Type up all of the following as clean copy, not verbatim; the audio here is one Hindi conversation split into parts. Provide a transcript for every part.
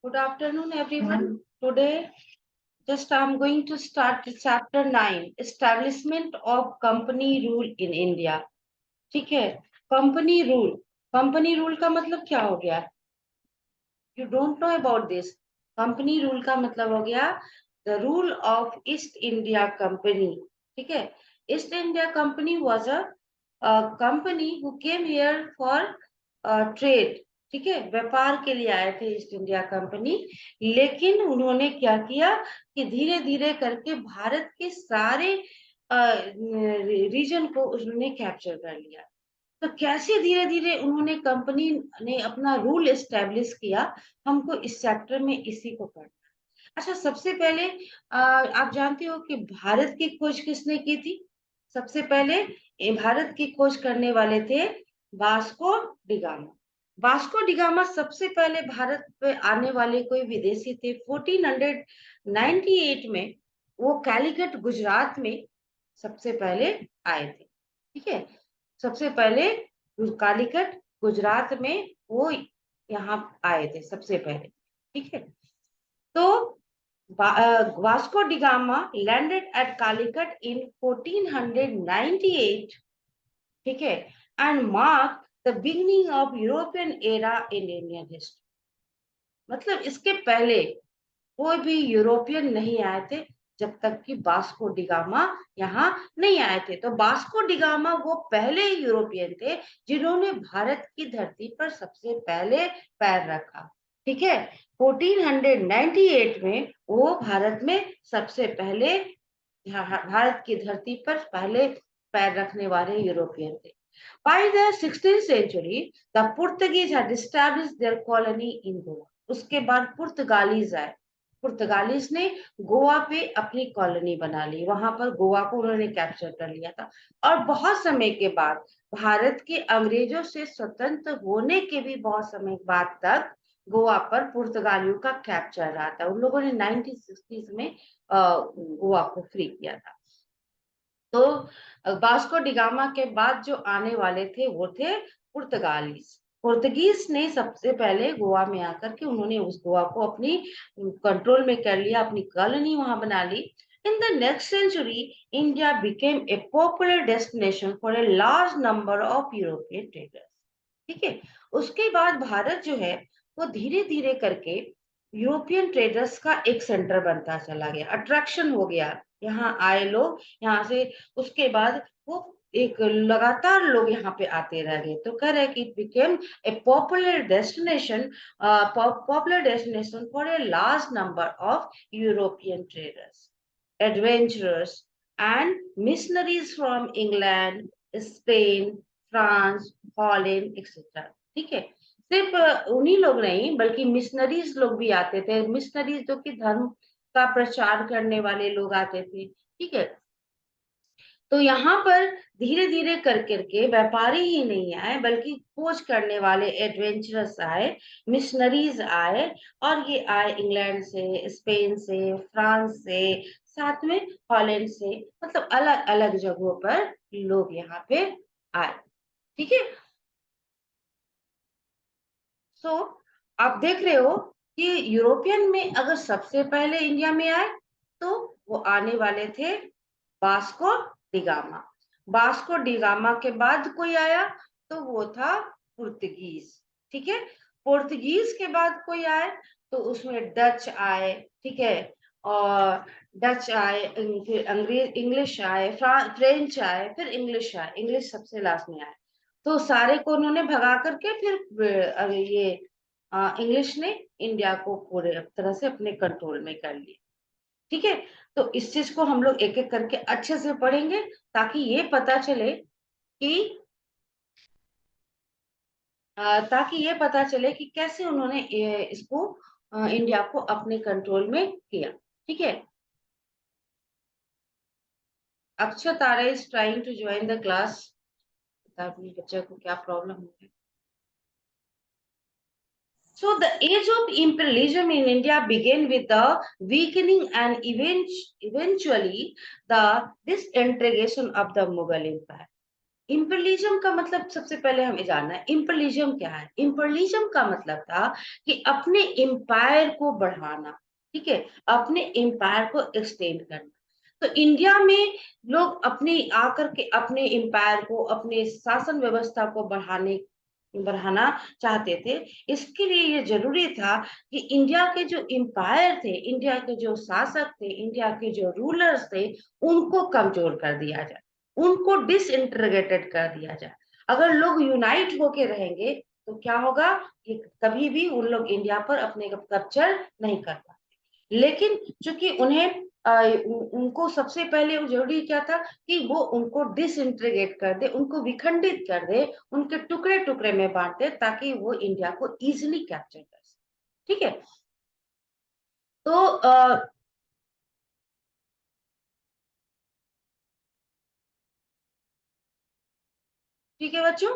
Good afternoon, everyone. Today, just I'm going to start chapter 9, Establishment of Company Rule in India. ठीक है, कंपनी रूल. कंपनी रूल का मतलब क्या हो गया? You don't know about this. Company rule का मतलब हो गया the rule of East India Company. ठीक है, East India Company was a company who came here for trade. ठीक है, व्यापार के लिए आए थे ईस्ट इंडिया कंपनी. लेकिन उन्होंने क्या किया कि धीरे धीरे करके भारत के सारे रीजन को उन्होंने कैप्चर कर लिया. तो कैसे धीरे धीरे उन्होंने कंपनी ने अपना रूल एस्टेब्लिश किया, हमको इस चैप्टर में इसी को पढ़ना. अच्छा, सबसे पहले आप जानते हो कि भारत की खोज किसने की थी? सबसे पहले भारत की खोज करने वाले थे वास्को डिगामा. वास्को डिगामा सबसे पहले भारत पे आने वाले कोई विदेशी थे 1498 में. वो कैलीकट गुजरात में सबसे पहले आए थे. ठीक है, सबसे पहले कालीकट गुजरात में वो यहाँ आए थे सबसे पहले. ठीक है, तो Vasco da Gama landed at Calicut in 1498. ठीक है, and mark the beginning of European era in Indian history. मतलब इसके पहले कोई भी यूरोपियन नहीं आए थे जब तक कि वास्को डिगामा यहाँ नहीं आए थे. तो वास्को डिगामा वो पहले यूरोपियन थे जिन्होंने भारत की धरती पर सबसे पहले पैर रखा. ठीक है, 1498 में वो भारत में सबसे पहले भारत की धरती पर पहले पैर रखने वाले यूरोपियन थे. By the 16th century, the Portuguese had established their colony in Goa. उसके बाद पुर्तगालीज आए. पुर्तगालीज ने गोवा पे अपनी कॉलोनी बना ली, वहां पर गोवा को उन्होंने कैप्चर कर लिया था. और बहुत समय के बाद भारत के अंग्रेजों से स्वतंत्र होने के भी बहुत समय बाद तक गोवा पर पुर्तगालियों का कैप्चर रहा था. उन लोगों ने 1960s में गोवा को फ्री किया था. तो वास्को डिगामा के बाद जो आने वाले थे वो थे पुर्तगालीज. पुर्तगीज ने सबसे पहले गोवा में आकर के उन्होंने उस गोवा को अपनी कंट्रोल में कर लिया, अपनी कॉलोनी वहां बना ली. In the next century India became a popular destination for a large number of European traders. ठीक है, उसके बाद भारत जो है वो धीरे धीरे करके यूरोपियन ट्रेडर्स का एक सेंटर बनता चला गया, अट्रैक्शन हो गया. यहाँ आए लोग, यहाँ से उसके बाद वो एक लगातार लोग यहाँ पे आते रह गए. तो कह रहे कि it became a popular destination for a large number of European traders, adventurers and missionaries from England, Spain, France, Holland etcetera. ठीक है, सिर्फ उन्हीं लोग नहीं बल्कि मिशनरीज लोग भी आते थे. मिशनरीज जो कि धर्म का प्रचार करने वाले लोग आते थे. ठीक है, तो यहाँ पर धीरे धीरे कर करके व्यापारी ही नहीं आए बल्कि खोज करने वाले एडवेंचरस आए, मिशनरीज आए. और ये आए इंग्लैंड से, स्पेन से, फ्रांस से, साथ में हॉलैंड से. मतलब अलग अलग जगहों पर लोग यहाँ पे आए. ठीक है, सो आप देख रहे हो कि यूरोपियन में अगर सबसे पहले इंडिया में आए तो वो आने वाले थे वास्को डिगामा. वास्को डिगामा के बाद कोई आया तो वो था पुर्तगीज. ठीक है, पुर्तगीज के बाद कोई आए तो उसमें डच आए. ठीक है, और डच आए, फिर अंग्रेज, इंग्लिश आए, फ्रेंच आए, फिर इंग्लिश आए. इंग्लिश सबसे लास्ट में आए. तो सारे को उन्होंने भगा करके फिर ये इंग्लिश ने इंडिया को पूरे तरह से अपने कंट्रोल में कर लिया. ठीक है, तो इस चीज को हम लोग एक एक करके अच्छे से पढ़ेंगे ताकि ये पता चले कि कि कैसे उन्होंने इसको इंडिया को अपने कंट्रोल में किया. ठीक है, Akshat Arya is trying to join the class. बच्चे को क्या प्रॉब्लम है? So the age of imperialism in India began with the weakening and eventually the disintegration of the Mughal Empire. Imperialism का मतलब सबसे पहले हमें जानना है इम्पीरियलिज्म क्या है। इम्पीरियलिज्म का मतलब था कि अपने एम्पायर को बढ़ाना, ठीक है, अपने एम्पायर को एक्सटेंड करना। तो इंडिया में लोग अपने आकर के अपने एम्पायर को, अपने शासन व्यवस्था को बढ़ाना चाहते थे। इसके लिए ये जरूरी था कि इंडिया के जो एम्पायर थे, इंडिया के जो शासक थे, इंडिया के जो रूलर्स थे, उनको कमजोर कर दिया जाए, उनको डिसइंटीग्रेटेड कर दिया जाए। अगर लोग यूनाइट होके रहेंगे तो क्या होगा कि कभी भी उन लोग इंडिया पर अपने कब्जा नहीं कर पाते। लेकिन चूंकि उन्हें उनको सबसे पहले जरूरी क्या था कि वो उनको डिसइंटीग्रेट कर दे, उनको विखंडित कर दे, उनके टुकड़े टुकड़े में बांट दे, ताकि वो इंडिया को इजिली कैप्चर कर सके। ठीक है। तो ठीक है बच्चों,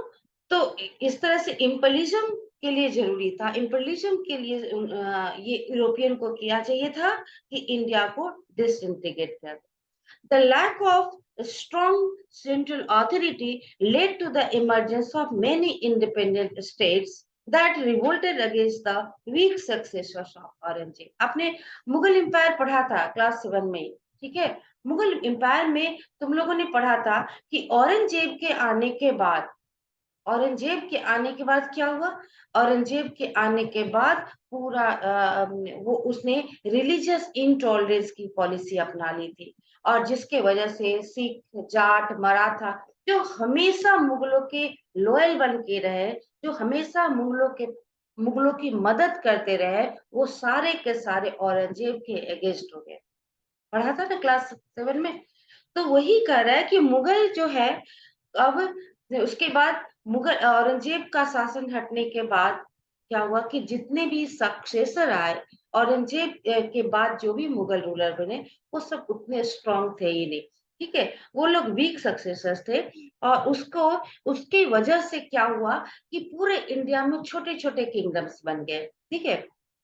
तो इस तरह से इम्पीरियलिज्म के लिए जरूरी था, इम्पीरियलिज्म के लिए ये यूरोपियन को किया चाहिए था कि इंडिया को डिसइंटीग्रेट कर। The lack of strong central authority led to the emergence of many independent states that revolted against the weak successors of Aurangzeb। आपने मुगल एम्पायर पढ़ा था क्लास 7 में, ठीक है। मुगल एम्पायर में तुम लोगों ने पढ़ा था कि औरंगजेब के आने के बाद, औरंगजेब के आने के बाद क्या हुआ? औरंगजेब के आने के बाद पूरा वो उसने रिलीजियस इंटॉलरेंस की पॉलिसी अपना ली थी, और जिसके वजह से सिख, जाट, मराठा, जो हमेशा मुगलों के लॉयल बन के रहे, जो हमेशा मुगलों की मदद करते रहे, वो सारे के सारे औरंगजेब के अगेंस्ट हो गए। पढ़ा था ना क्लास 7 में। तो वही कह रहा है कि मुगल जो है, अब उसके बाद मुगल औरंगजेब का शासन हटने के बाद क्या हुआ कि जितने भी सक्सेसर आए औरंगजेब के बाद, जो भी मुगल रूलर बने, वो सब उतने स्ट्रांग थे ही नहीं। ठीक है, वो लोग वीक सक्सेसर्स थे। और उसको उसकी वजह से क्या हुआ कि पूरे इंडिया में छोटे छोटे किंगडम्स बन गए। ठीक है,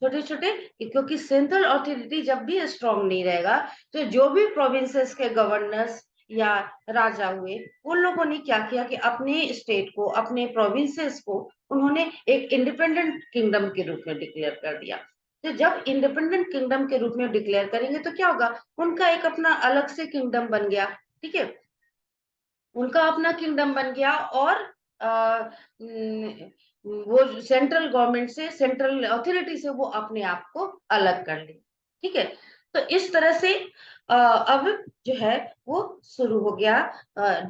छोटे छोटे, क्योंकि सेंट्रल अथॉरिटी जब भी स्ट्रांग नहीं रहेगा, तो जो भी प्रोविंसेस के गवर्नर्स या राजा हुए, उन लोगों ने क्या किया कि अपने स्टेट को, अपने प्रोविंसेस को उन्होंने एक इंडिपेंडेंट किंगडम के रूप में डिक्लेयर कर दिया। तो जब इंडिपेंडेंट किंगडम के रूप में डिक्लेयर करेंगे तो क्या होगा, उनका एक अपना अलग से किंगडम बन गया। ठीक है, उनका अपना किंगडम बन गया, और वो सेंट्रल गवर्नमेंट से, सेंट्रल अथॉरिटी से वो अपने आप को अलग कर ले। ठीक है, तो इस तरह से अब जो है वो शुरू हो गया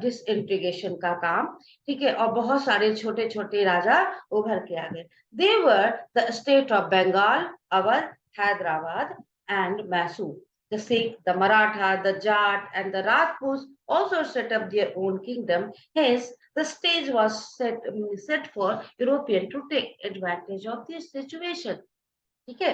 डिसइंटीग्रेशन का काम। ठीक है, और बहुत सारे छोटे छोटे राजा उभर के आ गए। They were the state of Bengal, Awadh, Hyderabad and Mysore. The Sikh, the Maratha, the Jat, and the Rajputs also set up their own kingdom. Hence, the stage was set for European to take advantage of this situation. ठीक है,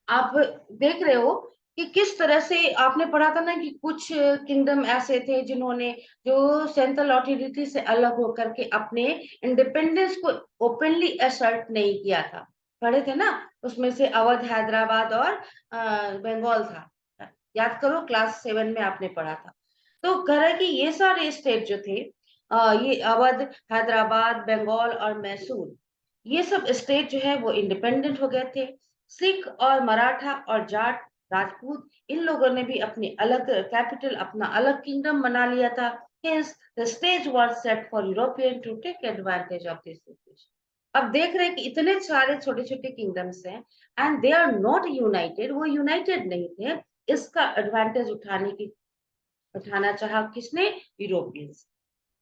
आप देख रहे हो कि किस तरह से आपने पढ़ा था ना कि कुछ किंगडम ऐसे थे जिन्होंने, जो सेंट्रल अथॉरिटी से अलग होकर के अपने इंडिपेंडेंस को ओपनली असर्ट नहीं किया था। पढ़े थे ना, उसमें से अवध, हैदराबाद और बंगाल था। याद करो, क्लास 7 में आपने पढ़ा था। तो कह रहा है कि ये सारे स्टेट जो थे, ये अवध, हैदराबाद, बंगाल और मैसूर, ये सब स्टेट जो है वो इंडिपेंडेंट हो गए थे। सिख और मराठा और जाट, राजपूत, इन लोगों ने भी अपनी अलग कैपिटल, अपना अलग किंगडम बना लिया था। Hence, the stage was set for European to take advantage of this situation. अब देख रहे हैं कि इतने सारे छोटे छोटे किंगडम्स हैं, and they are not united, वो यूनाइटेड नहीं थे। इसका एडवांटेज उठाना चाहा किसने? यूरोपियंस।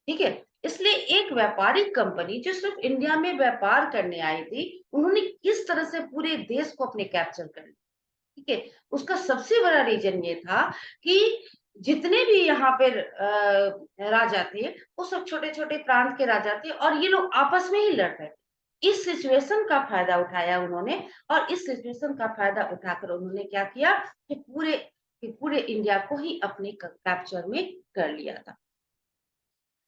ठीक है, इसलिए एक व्यापारिक कंपनी जो सिर्फ इंडिया में व्यापार करने आई थी, उन्होंने किस तरह से पूरे देश को अपने कैप्चर कर लिया। ठीक है, उसका सबसे बड़ा रीजन ये था कि जितने भी यहाँ पे राजा थे, वो सब छोटे छोटे प्रांत के राजा थे, और ये लोग आपस में ही लड़ रहे थे। इस सिचुएशन का फायदा उठाया उन्होंने, और इस सिचुएशन का फायदा उठाकर उन्होंने क्या किया कि पूरे इंडिया को ही अपने कैप्चर में कर लिया था।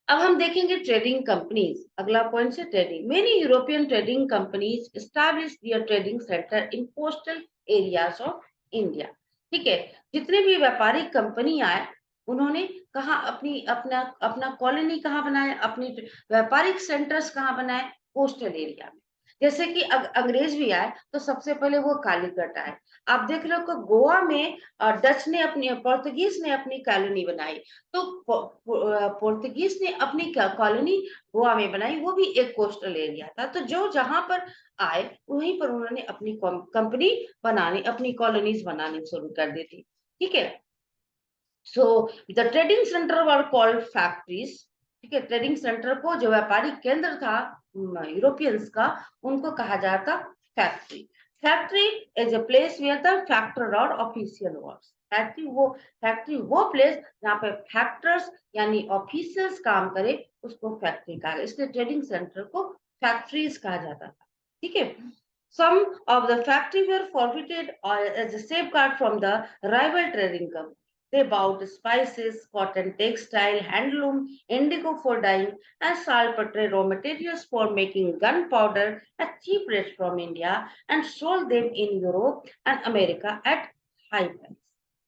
अब हम देखेंगे ट्रेडिंग कंपनीज। अगला पॉइंट से trading. Many European trading companies establish there trading centre in coastal areas of India. ठीक है, जितने भी व्यापारिक कंपनी आए, उन्होंने कहाँ अपनी अपना अपना कॉलोनी कहाँ बनाया, अपनी व्यापारिक सेंटर्स कहाँ बनाए, कोस्टल एरिया में। जैसे कि अंग्रेज भी आए तो सबसे पहले वो कालीकट आए। आप देख रहे हो कि गोवा में डच ने अपनी पोर्तुगीज ने अपनी कॉलोनी बनाई, तो पोर्तुगीज ने अपनी कॉलोनी गोवा में बनाई, वो भी एक कोस्टल एरिया था। तो जो जहां पर आए वहीं पर उन्होंने अपनी कंपनी बनानी, अपनी कॉलोनीज बनानी शुरू कर दी थी। ठीक है। So the trading centre were called factories. ठीक है, ट्रेडिंग सेंटर को, जो व्यापारिक केंद्र था यूरोपियंस का, उनको कहा जाता factory. Factory is a place where the factor और ऑफिशियल वर्क्स। फैक्ट्री वो प्लेस जहाँ पे फैक्टर्स यानी ऑफिशियल्स काम करे, उसको फैक्ट्री कहा गया। इसलिए ट्रेडिंग सेंटर को फैक्ट्रीज कहा जाता था। ठीक है। Some of the factories were forfeited or as a safeguard from the rival trading company. They bought spices, cotton, textile, handloom, indigo for dyeing, and saltpeter raw materials for making gunpowder at cheap rates from India and sold them in Europe and America at high price.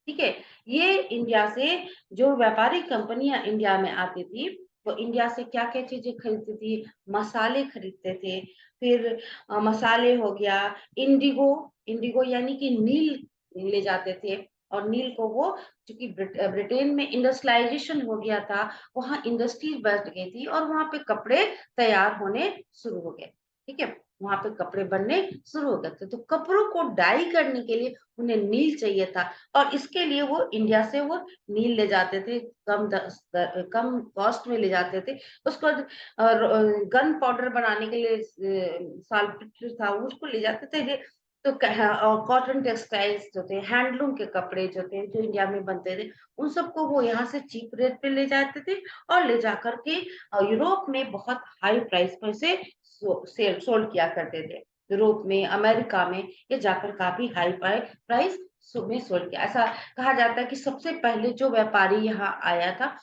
ठीक है। ये इंडिया से जो व्यापारिक कंपनियां इंडिया में आती थी, वो इंडिया से क्या क्या चीजें खरीदती थी, मसाले खरीदते थे। फिर मसाले हो गया, इंडिगो, इंडिगो यानी कि नील ले जाते थे। और नील को वो, चूंकि ब्रिटेन में इंडस्ट्रियलाइजेशन हो गया था, वहां इंडस्ट्रीज बढ़ गई थी और वहां पे कपड़े तैयार होने शुरू हो गए। ठीक है, वहां पे कपड़े बनने शुरू हो गए थे, तो कपड़ों को डाई करने के लिए उन्हें नील चाहिए था। और इसके लिए वो इंडिया से वो नील ले जाते थे, कम कॉस्ट में ले जाते थे। उसको गन पाउडर बनाने के लिए साल्ट था, उसको ले जाते थे। तो कॉटन टेक्सटाइल्स जो थे, हैंडलूम के कपड़े जो थे, जो इंडिया में बनते थे, उन सबको वो यहाँ से चीप रेट पे ले जाते थे और ले जाकर के यूरोप में बहुत हाई प्राइस पर से सेल सोल्ड किया करते थे। यूरोप में, अमेरिका में ये जाकर काफी हाई प्राइस में सोल्ड किया। ऐसा कहा जाता है कि सबसे पहले जो व्यापारी यहाँ आया था,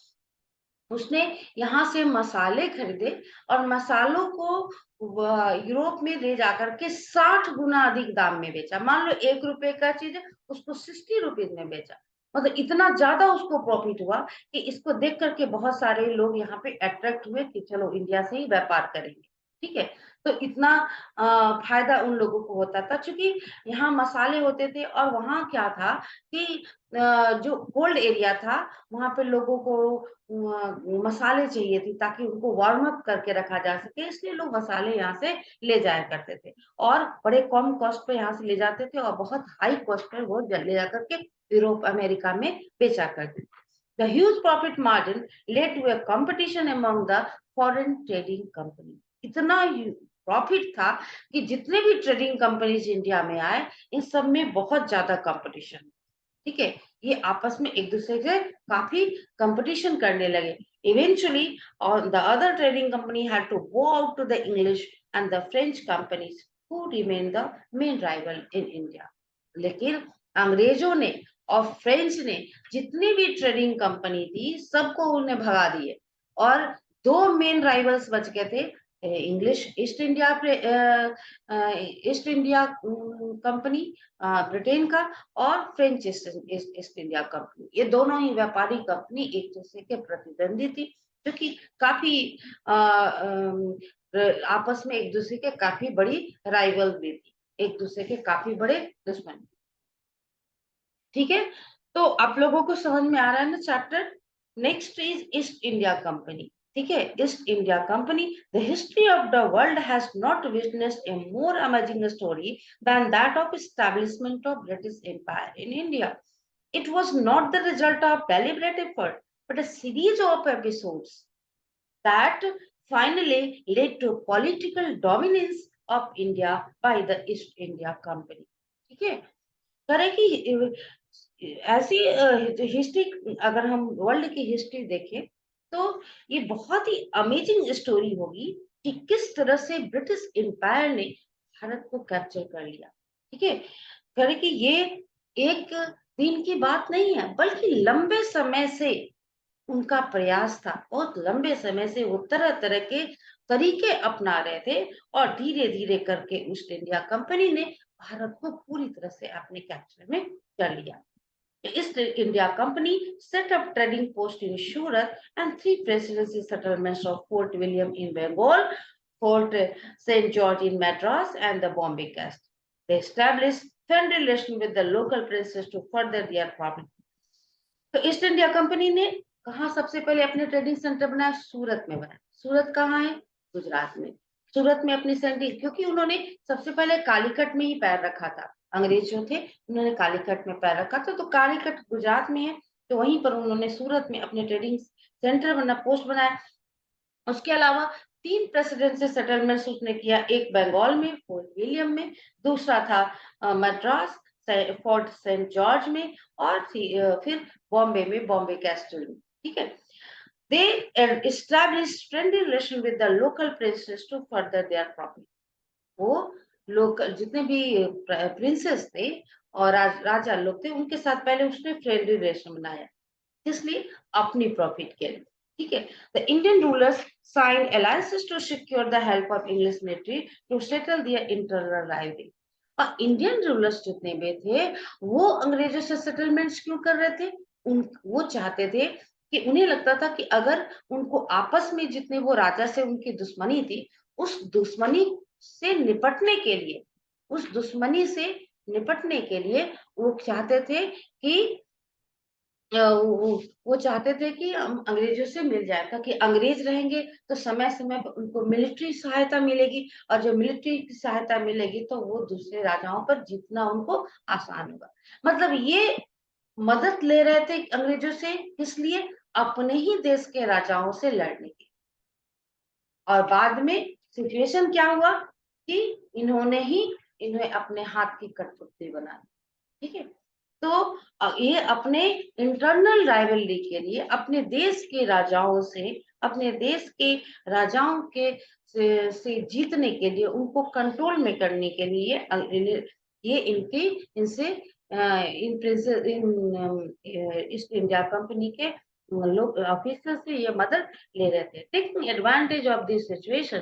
उसने यहाँ से मसाले खरीदे और मसालों को यूरोप में ले जाकर के 60 गुना अधिक दाम में बेचा। मान लो 1 रुपए का चीज है, उसको 60 रुपीज में बेचा। मतलब इतना ज्यादा उसको प्रॉफिट हुआ कि इसको देख करके बहुत सारे लोग यहाँ पे अट्रैक्ट हुए कि चलो इंडिया से ही व्यापार करेंगे। ठीक है। तो इतना फायदा उन लोगों को होता था, क्योंकि यहाँ मसाले होते थे। और वहाँ क्या था कि जो कोल्ड एरिया था, वहां पे लोगों को मसाले चाहिए थी ताकि उनको वार्म अप करके रखा जा सके, इसलिए लोग मसाले यहाँ से ले जाया करते थे और बड़े कम कॉस्ट पे यहाँ से ले जाते थे और बहुत हाई कॉस्ट पे वो ले जाकर के यूरोप, अमेरिका में बेचा करते थे। The huge profit margin led to a competition among the foreign trading company. इतना प्रॉफिट था कि जितने भी ट्रेडिंग कंपनीज इंडिया में आए, इन सब में बहुत ज्यादा कंपटीशन। ठीक है, ये आपस में एक दूसरे से काफी कंपटीशन करने लगे। Eventually on the other trading company had to go out to the English and the French companies who remain the main rival in India. लेकिन अंग्रेजों ने और फ्रेंच ने जितनी भी ट्रेडिंग कंपनी थी, सबको उन्हें भगा दिए और दो मेन राइवल्स बच गए थे। English east India company, Britain का, और फ्रेंच ईस्ट इंडिया कंपनी। ये दोनों ही व्यापारी कंपनी एक दूसरे के प्रतिद्वंदी थी, जो कि काफी आपस में एक दूसरे के काफी बड़ी राइवल भी थी, एक दूसरे के काफी बड़े दुश्मन। ठीक है, तो आप लोगों को समझ में आ रहा है ना chapter. Next is east India company. ठीक है, east India company. The history of the world has not witnessed A more amazing story than that of establishment of British Empire in India. It was not the result of deliberate effort, but a series of episodes that finally led to political dominance of India by the East India Company. ठीक है, करें कि ऐसी हिस्ट्री, अगर हम वर्ल्ड की हिस्ट्री देखें, तो ये बहुत ही अमेजिंग स्टोरी होगी कि किस तरह से ब्रिटिश एम्पायर ने भारत को कैप्चर कर लिया। ठीक है, करें कि ये एक दिन की बात नहीं है, बल्कि लंबे समय से उनका प्रयास था। बहुत लंबे समय से वो तरह तरह के तरीके अपना रहे थे और धीरे धीरे करके ईस्ट इंडिया कंपनी ने भारत को पूरी तरह से अपने कैप्चर में कर लिया। East India Company set up trading post in Surat and 3 presidency settlements of Fort William in Bengal, Fort St. George in Madras, and the Bombay Castle. They established friendly relation with the local princes to further their profit. तो ईस्ट इंडिया कंपनी ने कहा सबसे पहले अपने ट्रेडिंग सेंटर बनाया? सूरत में बनाया। सूरत कहाँ है? गुजरात में। सूरत में अपनी सेंट्री, क्योंकि उन्होंने सबसे पहले कालीकट में ही पैर रखा था। अंग्रेज जो थे उन्होंने कालीकट में पैर रखा था, तो कालीकट गुजरात में है, तो वहीं पर उन्होंने सूरत में अपने ट्रेडिंग सेंटर बना, पोस्ट बनाया। उसके अलावा 3 प्रेसिडेंसी सेटलमेंट्स उसने किया, एक बंगाल में फोर्ट विलियम में, दूसरा था मद्रास फोर्ट सेंट जॉर्ज में, और फिर बॉम्बे में बॉम्बे कैस्टल में। ठीक है। They established friendly relation with the local princes to further their profit. वो लोकल जितने भी प्रिंसेस थे और राजा लोग थे, उनके साथ पहले उसने फ्रेंडली रिलेशन बनाया, इसलिए अपनी प्रॉफिट के लिए। ठीक है। The Indian rulers sign alliances to secure the help of English military to settle their internal rivalry. और इंडियन रूलर्स जितने भी थे वो अंग्रेजों से सेटलमेंट्स क्यों कर रहे थे? वो चाहते थे कि उन्हें लगता था कि अगर उनको आपस में जितने वो राजा से उनकी दुश्मनी थी, उस दुश्मनी से निपटने के लिए वो चाहते थे कि वो चाहते थे कि हम अंग्रेजों से मिल जाए, ताकि अंग्रेज रहेंगे तो समय समय पर उनको मिलिट्री सहायता मिलेगी, और जब मिलिट्री की सहायता मिलेगी तो वो दूसरे राजाओं पर जीतना उनको आसान होगा। मतलब ये मदद ले रहे थे अंग्रेजों से, इसलिए अपने ही देश के राजाओं से लड़ने की। और बाद में सिचुएशन क्या हुआ कि इन्हें अपने हाथ की कठपुतली बना दी। ठीक है। तो ये अपने इंटरनल राइवलरी के लिए अपने देश के राजाओं के से जीतने के लिए, उनको कंट्रोल में करने के लिए ये इनके इनसे इन प्रिंसेस इन ईस्ट इंडिया कंपनी के लोग ऑफिसर से ये मदद ले रहे थे। Taking advantage of this situation,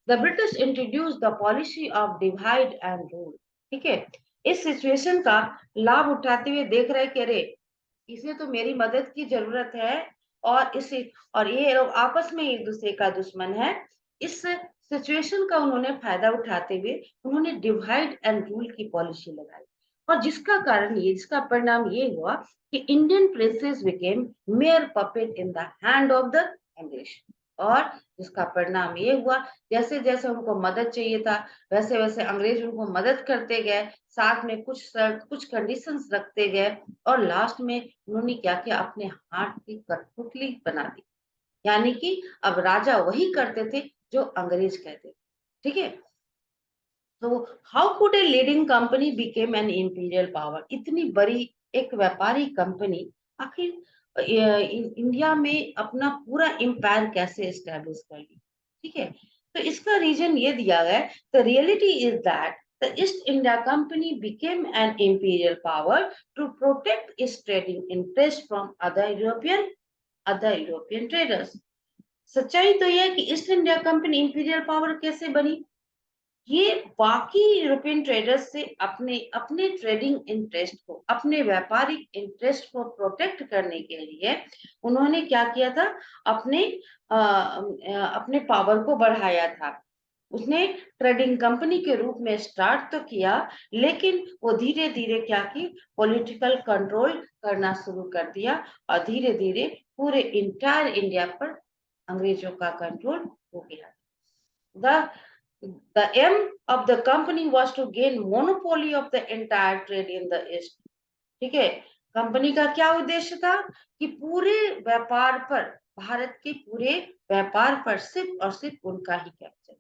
the British introduce the policy of divide and rule. ठीक है। इस सिचुएशन का लाभ उठाते हुए देख रहे कि अरे इसे तो मेरी मदद की जरूरत है, और ये लोग आपस में एक दूसरे का दुश्मन है। इस सिचुएशन का उन्होंने फायदा उठाते हुए उन्होंने डिवाइड एंड रूल की पॉलिसी लगाई, और जिसका परिणाम ये हुआ कि Indian princess became mayor puppet in the hand of the English. और जिसका परिणाम ये हुआ, जैसे जैसे उनको मदद चाहिए था, वैसे वैसे अंग्रेज उनको मदद करते गए, साथ में कुछ शर्त कुछ कंडीशंस रखते गए, और लास्ट में उन्होंने क्या किया, अपने हाथ की कठपुतली बना दी। यानी कि अब राजा वही करते थे जो अंग्रेज कहते थे। ठीक है। तो how could a leading company became an imperial power? इतनी बड़ी एक व्यापारी कंपनी आखिर इंडिया में अपना पूरा एम्पायर कैसे एस्टेब्लिश कर ली? ठीक है। तो इसका रीजन ये दिया गया, the reality is that the East India Company became an imperial power to protect its trading interests from other European traders. सच्चाई तो यह है कि east India company imperial power कैसे बनी? ये बाकी यूरोपियन ट्रेडर्स से अपने अपने ट्रेडिंग इंटरेस्ट को, अपने व्यापारिक इंटरेस्ट को प्रोटेक्ट करने के लिए उन्होंने क्या किया था, अपने पावर को बढ़ाया था। उसने ट्रेडिंग कंपनी के रूप में स्टार्ट तो किया, लेकिन वो धीरे धीरे क्या की, पॉलिटिकल कंट्रोल करना शुरू कर दिया, और धीरे धीरे पूरे इंटायर इंडिया पर अंग्रेजों का कंट्रोल हो गया। The the aim of the company was to gain monopoly of the entire trade in the East. ठीक है। कंपनी का क्या उद्देश्य था कि पूरे व्यापार पर, भारत के पूरे व्यापार पर सिर्फ और सिर्फ उनका ही कैप्चर।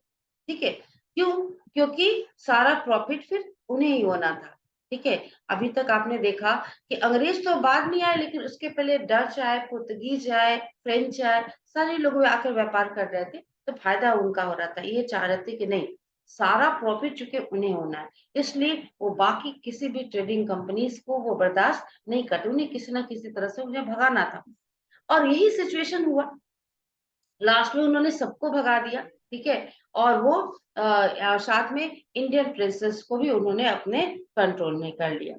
ठीक है। क्यों? क्योंकि सारा प्रॉफिट फिर उन्हें ही होना था। ठीक है। अभी तक आपने देखा कि अंग्रेज तो बाद में आए, लेकिन उसके पहले डच आए, पुर्तगीज आए, फ्रेंच आए, सारे लोग आकर व्यापार कर रहे थे, तो फायदा उनका हो रहा था। ये चाह रहे थे कि नहीं, सारा प्रॉफिट चूंकि उन्हें होना है, इसलिए वो बाकी किसी भी ट्रेडिंग कंपनीज को वो बर्दाश्त नहीं करते, उन्हें किसी ना किसी तरह से उन्हें भगाना था। और यही सिचुएशन हुआ, लास्ट में उन्होंने सबको भगा दिया। ठीक है। और वो साथ में इंडियन प्रिंसेस को भी उन्होंने अपने कंट्रोल में कर लिया।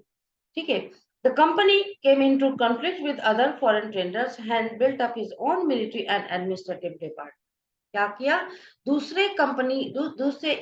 ठीक है। The company came into conflict with other foreign traders and built up his own military and administrative department. क्या किया? दूसरे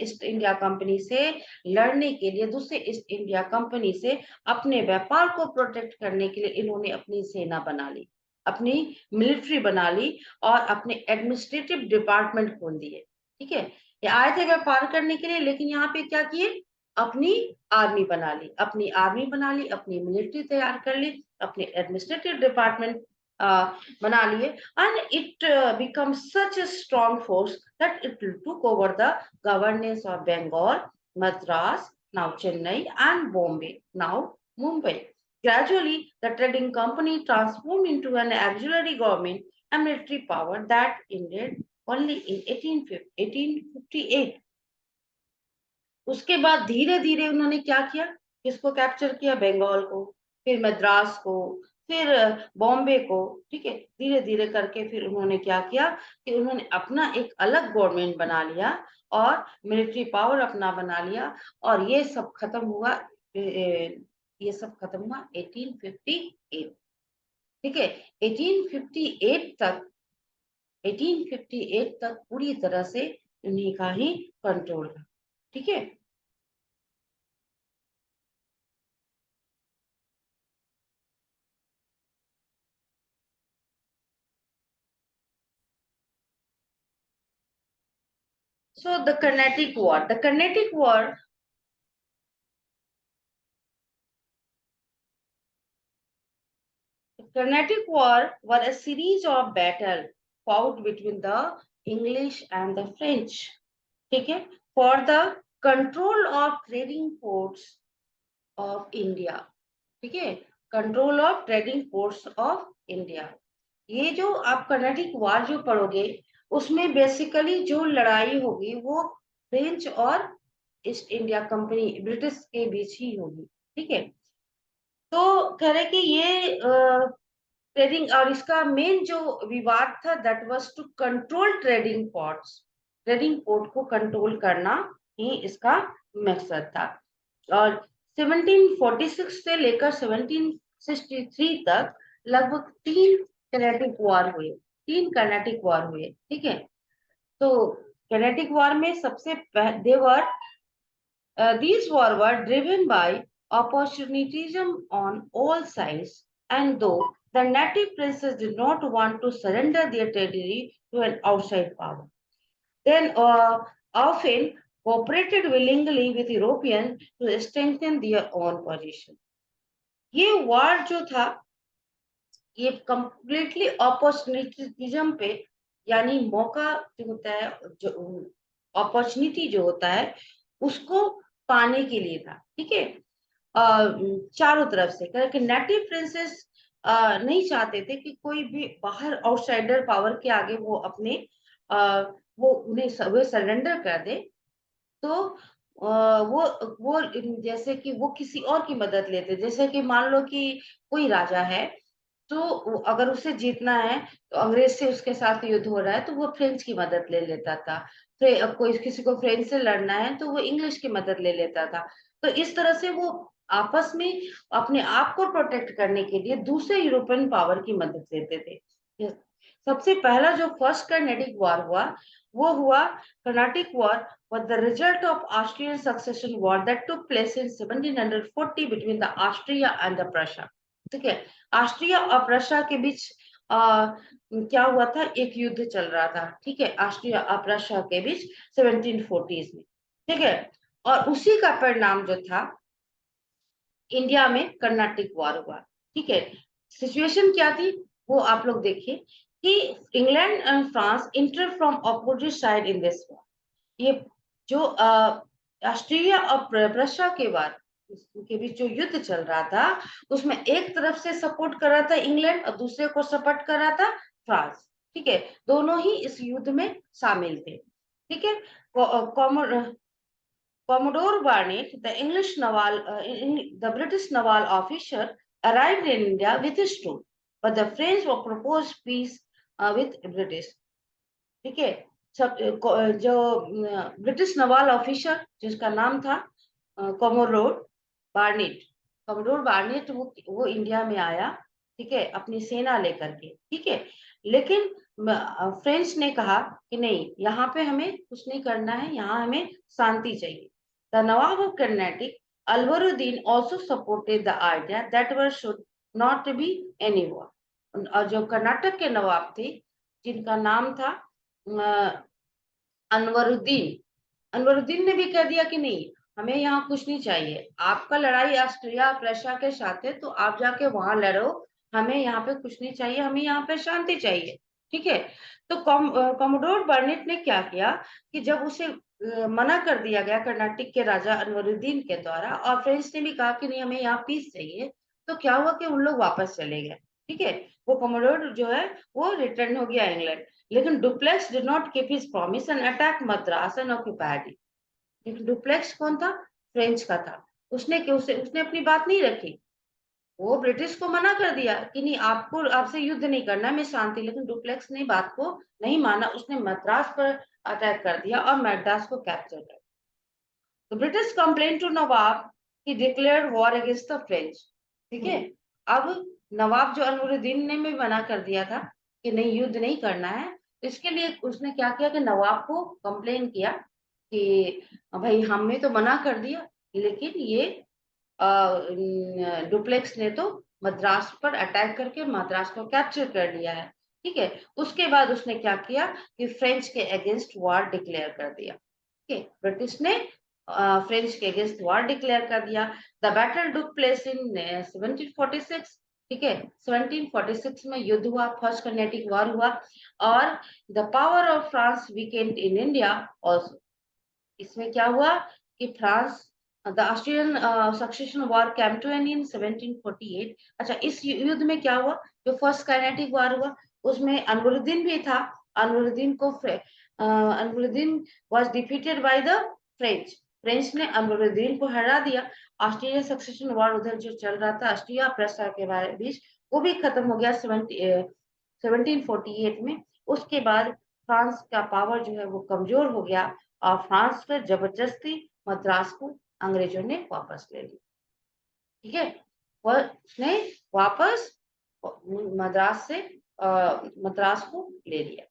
ईस्ट इंडिया कंपनी से लड़ने के लिए, दूसरे ईस्ट इंडिया कंपनी से अपने व्यापार को प्रोटेक्ट करने के लिए इन्होंने अपनी सेना बना ली, अपनी मिलिट्री बना ली और अपने एडमिनिस्ट्रेटिव डिपार्टमेंट खोल दिए। ठीक है, ये आए थे व्यापार करने के लिए, लेकिन यहाँ पे क्या किए? अपनी आर्मी बना ली, अपनी आर्मी बना ली, अपनी मिलिट्री तैयार कर ली, अपने एडमिनिस्ट्रेटिव डिपार्टमेंट बना लिए, and it becomes such a strong force that it took over the governance of Bengal, Madras, now Chennai, and Bombay, now Mumbai. Gradually, the trading company transformed into an auxiliary government and military power that ended only in 1858. उसके बाद धीरे धीरे उन्होंने क्या किया? किसको कैप्चर किया? बंगाल को, फिर मद्रास को, फिर बॉम्बे को। ठीक है, धीरे धीरे करके फिर उन्होंने क्या किया कि उन्होंने अपना एक अलग गवर्नमेंट बना लिया और मिलिट्री पावर अपना बना लिया, और ये सब खत्म हुआ 1858। ठीक है, 1858 तक 1858 तक पूरी तरह से उन्हीं का ही कंट्रोल था। ठीक है। So the Carnatic War. The Carnatic War were a series of battles fought between the English and the French. ठीक है, for the control of trading ports of India. ठीक है, control of trading ports of India. ये जो आप कर्नाटिक वार जो पढ़ोगे, उसमें बेसिकली जो लड़ाई होगी वो फ्रेंच और ईस्ट इंडिया कंपनी ब्रिटिश के बीच ही होगी। ठीक है, तो कह रहे कि ये ट्रेडिंग, और इसका मेन जो विवाद था that was to control trading ports, trading port को कंट्रोल करना ही इसका मकसद था। और 1746 से लेकर 1763 तक लगभग तीन कर्नाटिक वार हुए। ठीक है, तो कर्नाटिक वार में सबसे देवर these wars were driven by opportunism on all sides, and though the native princes did not want to surrender their territory to an outside power, then often cooperated willingly with Europeans to strengthen their own position. ये वार जो था ये कंप्लीटली अपॉर्चुनिटिज्म पे, यानी मौका जो होता है, जो अपॉर्चुनिटी जो होता है उसको पाने के लिए था। ठीक है, चारों तरफ से, क्योंकि नेटिव प्रिंसेस नहीं चाहते थे कि कोई भी बाहर आउटसाइडर पावर के आगे वो अपने वो उन्हें वे सरेंडर कर दे। तो वो जैसे कि वो किसी और की मदद लेते, जैसे कि मान लो कि कोई राजा है, तो अगर उसे जीतना है तो अंग्रेज से उसके साथ युद्ध हो रहा है तो वो फ्रेंच की मदद ले लेता था। कोई किसी को फ्रेंच से लड़ना है तो वो इंग्लिश की मदद ले लेता था। तो इस तरह से वो आपस में अपने आप को प्रोटेक्ट करने के लिए दूसरे यूरोपियन पावर की मदद लेते थे। सबसे पहला जो फर्स्ट कर्नाटिक वॉर हुआ वो हुआ Carnatic war was the result of Austrian succession war that took place in 1740 between the Austria and the Prussia। ठीक है, ऑस्ट्रिया और प्रशा के बीच क्या हुआ था? एक युद्ध चल रहा था। ठीक है, ऑस्ट्रिया और प्रशा के बीच 1740s में। ठीक है, और उसी का परिणाम जो था इंडिया में कर्नाटिक वॉर हुआ। ठीक है, सिचुएशन क्या थी वो आप लोग देखिए कि England and France inter from opposite side in this war. ये जो ऑस्ट्रिया और प्रशा के बीच जो युद्ध चल रहा था उसमें एक तरफ से सपोर्ट कर रहा था इंग्लैंड और दूसरे को सपोर्ट कर रहा था फ्रांस। ठीक है, दोनों ही इस युद्ध में शामिल थे। ठीक है, Commodore Barnett, the British naval officer, arrived in India with his troops, but the French were proposed peace with British। ठीक है, जो ब्रिटिश नवाल ऑफिसर जिसका नाम था कोमोडोर बार्नेट, कमोडोर बार्नेट वो इंडिया में आया, ठीक है, अपनी सेना लेकर के, ठीक है। लेकिन फ्रेंच ने कहा कि नहीं, यहाँ पे हमें कुछ नहीं करना है, यहाँ हमें शांति चाहिए। The Nawab of Carnatic Anwaruddin also supported the idea that there should not be any war. और जो कर्नाटक के नवाब थे, जिनका नाम था अनवरुद्दीन, अनवरुद्दीन ने भी कह दिया कि नहीं, हमें यहाँ कुछ नहीं चाहिए, आपका लड़ाई ऑस्ट्रिया प्रशा के साथ है तो आप जाके वहां लड़ो, हमें यहाँ पे कुछ नहीं चाहिए, हमें यहाँ पे शांति चाहिए, ठीक है। तो कमोडोर बर्नेट ने क्या किया कि जब उसे मना कर दिया गया कर्नाटक के राजा अनवरुद्दीन के द्वारा, और फ्रेंच ने भी कहा कि नहीं, हमें यहाँ पीस चाहिए, तो क्या हुआ कि उन लोग वापस चले गए, ठीक है। वो कमोडोर जो है वो रिटर्न हो गया इंग्लैंड। लेकिन duplex did not keep his promise and attack Madras and occupied it. लेकिन डुप्लेक्स कौन था? फ्रेंच का था। उसने अपनी बात नहीं रखी। वो ब्रिटिश को मना कर दिया कि नहीं, आपको आपसे युद्ध नहीं करना, मैं शांति। लेकिन डुप्लेक्स ने बात को नहीं माना, उसने मद्रास पर अटैक कर दिया और मद्रास को कैप्चर कर। The British complained to Nawab. He declared war against the French. ठीक है। अब नवाब जो अनवरुद्दीन ने भी मना कर दिया था कि नहीं, युद्ध नहीं करना है, तो इसके लिए उसने क्या किया कि नवाब को कंप्लेन किया कि भाई, हमने तो मना कर दिया, लेकिन ये डुप्लेक्स ने तो मद्रास पर अटैक करके मद्रास को कैप्चर कर लिया है, ठीक है। उसके बाद उसने क्या किया कि फ्रेंच के अगेंस्ट वॉर डिक्लेयर कर दिया, ठीक है। ब्रिटिश ने फ्रेंच के अगेंस्ट वॉर डिक्लेयर कर दिया। The battle took place in 1746, ठीक है। 1746 में युद्ध हुआ, फर्स्ट कर्नेटिक वॉर हुआ, और the power of France weakened in India also. इसमें क्या हुआ कि France, the Austrian succession war came to end in 1748। अच्छा, इस युद्ध में क्या हुआ, जो फर्स्ट काइनेटिक वॉर हुआ, उसमें अनवरुद्दीन भी था। अनवरुद्दीन को Anwaruddin was defeated by the French. French ने अनवरुद्दीन को हरा दिया। ऑस्ट्रियन सक्सेशन वॉर उधर जो चल रहा था ऑस्ट्रिया प्रेशा के बीच, वो भी खत्म हो गया 1748 में। उसके बाद फ्रांस का पावर जो है वो कमजोर हो गया, और फ्रांस पे जबरदस्ती मद्रास को अंग्रेजों ने वापस ले लिया, ठीक है। वह उसने वापस मद्रास से मद्रास को ले लिया।